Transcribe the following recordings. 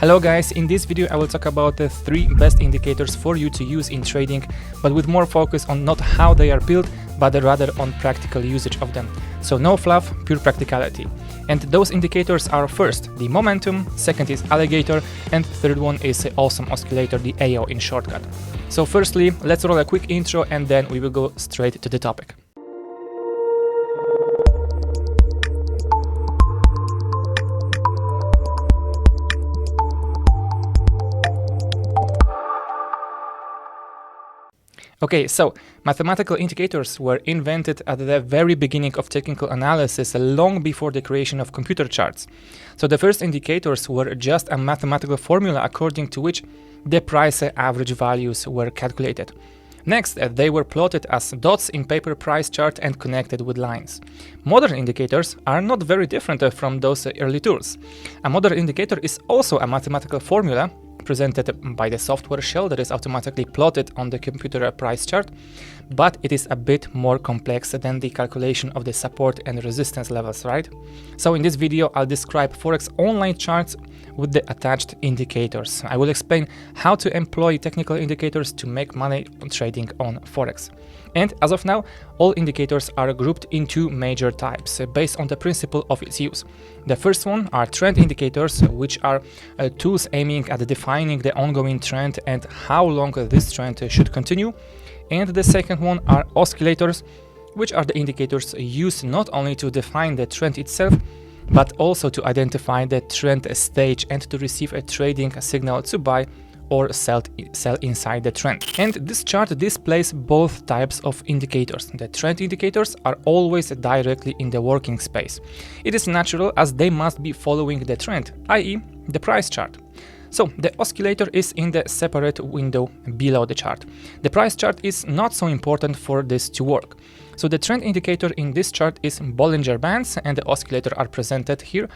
Hello guys, in this video I will talk about the 3 best indicators for you to use in trading, but with more focus on not how they are built, but rather on practical usage of them. So no fluff, pure practicality. And those indicators are first the momentum, second is alligator, and third one is awesome oscillator, the AO in shortcut. So firstly, let's roll a quick intro and then we will go straight to the topic. Okay, so mathematical indicators were invented at the very beginning of technical analysis, long before the creation of computer charts. So the first indicators were just a mathematical formula according to which the price average values were calculated. Next, they were plotted as dots in paper price chart and connected with lines. Modern indicators are not very different from those early tools. A modern indicator is also a mathematical formula presented by the software shell that is automatically plotted on the computer price chart, but it is a bit more complex than the calculation of the support and resistance levels, right? So in this video, I'll describe Forex online charts with the attached indicators. I will explain how to employ technical indicators to make money on trading on Forex. And as of now, all indicators are grouped in 2 major types based on the principle of its use. The first one are trend indicators, which are tools aiming at defining the ongoing trend and how long this trend should continue. And the second one are oscillators, which are the indicators used not only to define the trend itself, but also to identify the trend stage and to receive a trading signal to buy or sell inside the trend. And this chart displays both types of indicators. The trend indicators are always directly in the working space. It is natural as they must be following the trend, i.e. the price chart. So the oscillator is in the separate window below the chart. The price chart is not so important for this to work. So the trend indicator in this chart is Bollinger Bands and the oscillator are presented here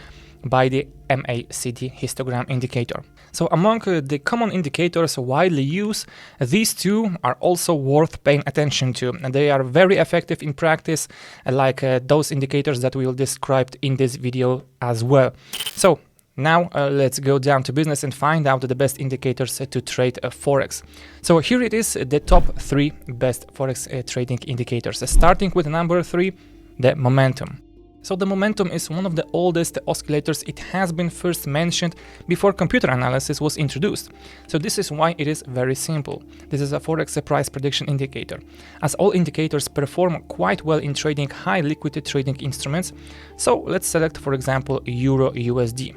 by the MACD histogram indicator. So among the common indicators widely used, these 2 are also worth paying attention to, and they are very effective in practice, like those indicators that we will describe in this video as well. So now let's go down to business and find out the best indicators to trade Forex. So here it is, the top 3 best Forex trading indicators, starting with number 3, the momentum. So the momentum is one of the oldest oscillators. It has been first mentioned before computer analysis was introduced. So this is why it is very simple. This is a Forex price prediction indicator. As all indicators perform quite well in trading high liquidity trading instruments, so let's select, for example, Euro USD.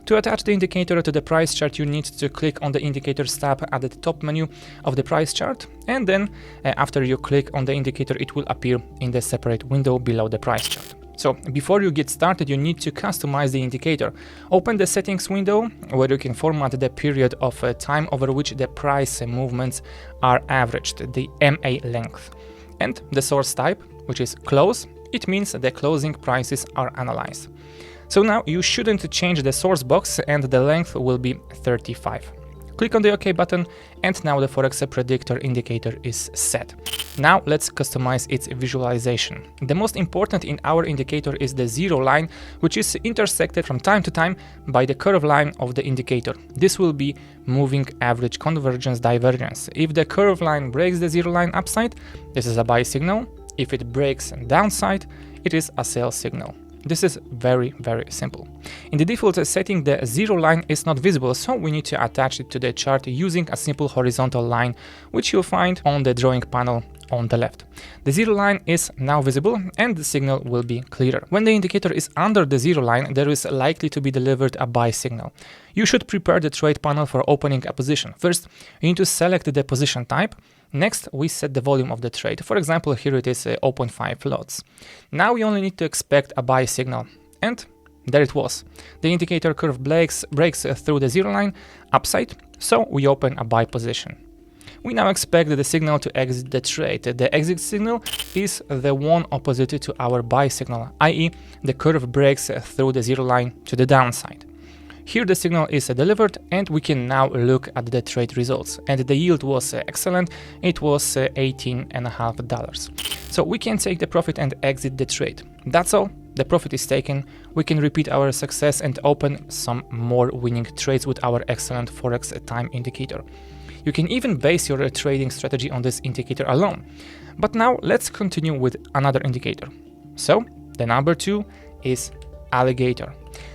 To attach the indicator to the price chart, you need to click on the Indicators tab at the top menu of the price chart, and then after you click on the indicator, it will appear in the separate window below the price chart. So before you get started, you need to customize the indicator. Open the settings window where you can format the period of time over which the price movements are averaged, the MA length. And the source type, which is close, it means the closing prices are analyzed. So now you shouldn't change the source box and the length will be 35. Click on the OK button and now the Forex predictor indicator is set. Now let's customize its visualization. The most important in our indicator is the 0 line, which is intersected from time to time by the curve line of the indicator. This will be moving average convergence divergence. If the curve line breaks the 0 line upside, this is a buy signal. If it breaks downside, it is a sell signal. This is very, very simple. In the default setting, the 0 line is not visible, so we need to attach it to the chart using a simple horizontal line, which you'll find on the drawing panel on the left. The 0 line is now visible and the signal will be clearer. When the indicator is under the 0 line, there is likely to be delivered a buy signal. You should prepare the trade panel for opening a position. First, you need to select the position type. Next, we set the volume of the trade. For example, here it is 0.5 lots. Now we only need to expect a buy signal. And there it was. The indicator curve breaks through the 0 line upside, so we open a buy position. We now expect the signal to exit the trade. The exit signal is the one opposite to our buy signal, i.e. the curve breaks through the 0 line to the downside. Here the signal is delivered and we can now look at the trade results. And the yield was excellent, it was $18.50. So we can take the profit and exit the trade. That's all. the profit is taken, we can repeat our success and open some more winning trades with our excellent Forex time indicator. You can even base your trading strategy on this indicator alone. But now let's continue with another indicator. So the number 2 is ALIGATOR.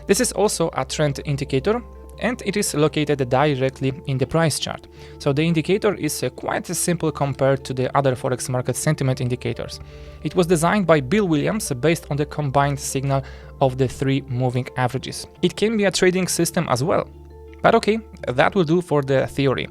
This is also a trend indicator, and it is located directly in the price chart. So the indicator is quite simple compared to the other Forex market sentiment indicators. It was designed by Bill Williams based on the combined signal of the 3 moving averages. It can be a trading system as well. But okay, that will do for the theory.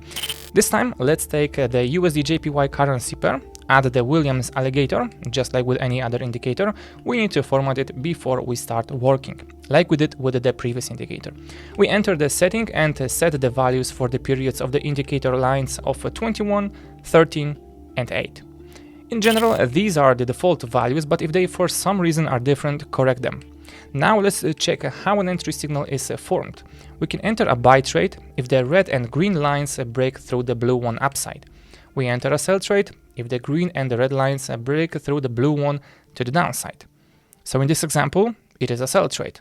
This time, let's take the USD JPY currency pair, add the Williams ALIGATOR. Just like with any other indicator, we need to format it before we start working, like we did with the previous indicator. We enter the setting and set the values for the periods of the indicator lines of 21, 13, and 8. In general, these are the default values, but if they for some reason are different, correct them. Now let's check how an entry signal is formed. We can enter a buy trade if the red and green lines break through the blue one upside. We enter a sell trade if the green and the red lines break through the blue one to the downside. So in this example, it is a sell trade.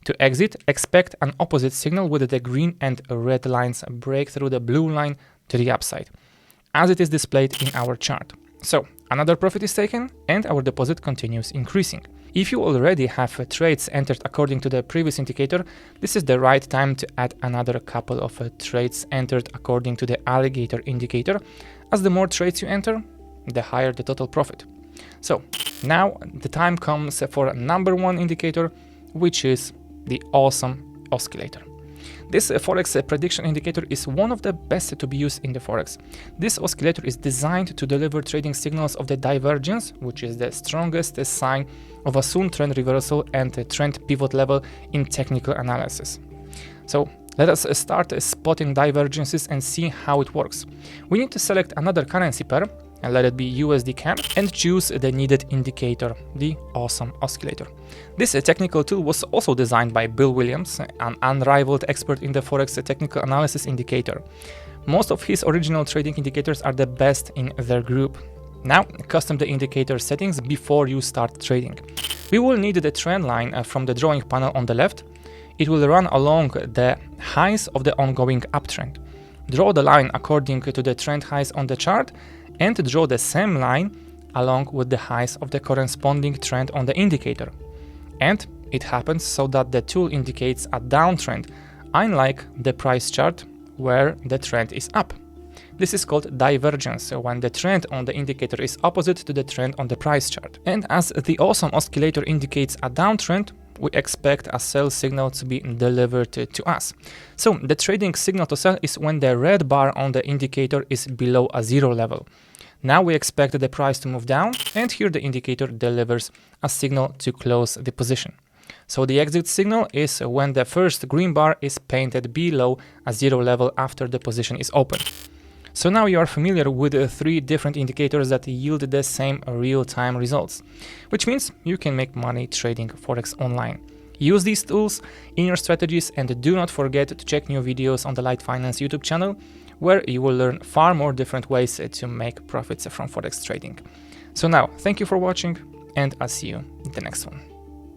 To exit, expect an opposite signal with the green and red lines break through the blue line to the upside, as it is displayed in our chart. So another profit is taken and our deposit continues increasing. If you already have trades entered according to the previous indicator, this is the right time to add another couple of trades entered according to the ALIGATOR indicator, as the more trades you enter, the higher the total profit. So now the time comes for number 1 indicator, which is the awesome oscillator. This Forex prediction indicator is one of the best to be used in the Forex. This oscillator is designed to deliver trading signals of the divergence, which is the strongest sign of a soon trend reversal and a trend pivot level in technical analysis. So let us start spotting divergences and see how it works. We need to select another currency pair, and let it be USD CAD, and choose the needed indicator, the awesome oscillator. This technical tool was also designed by Bill Williams, an unrivaled expert in the Forex technical analysis indicator. Most of his original trading indicators are the best in their group. Now, custom the indicator settings before you start trading. We will need the trend line from the drawing panel on the left. It will run along the highs of the ongoing uptrend. Draw the line according to the trend highs on the chart, and draw the same line along with the highs of the corresponding trend on the indicator. And it happens so that the tool indicates a downtrend, unlike the price chart where the trend is up. This is called divergence, when the trend on the indicator is opposite to the trend on the price chart. And as the awesome oscillator indicates a downtrend, we expect a sell signal to be delivered to us. So the trading signal to sell is when the red bar on the indicator is below a 0 level. Now we expect the price to move down, and here the indicator delivers a signal to close the position. So the exit signal is when the first green bar is painted below a 0 level after the position is open. So now you are familiar with 3 different indicators that yield the same real-time results, which means you can make money trading Forex online. Use these tools in your strategies, and do not forget to check new videos on the LiteFinance YouTube channel, where you will learn far more different ways to make profits from Forex trading. So now, thank you for watching, and I'll see you in the next one.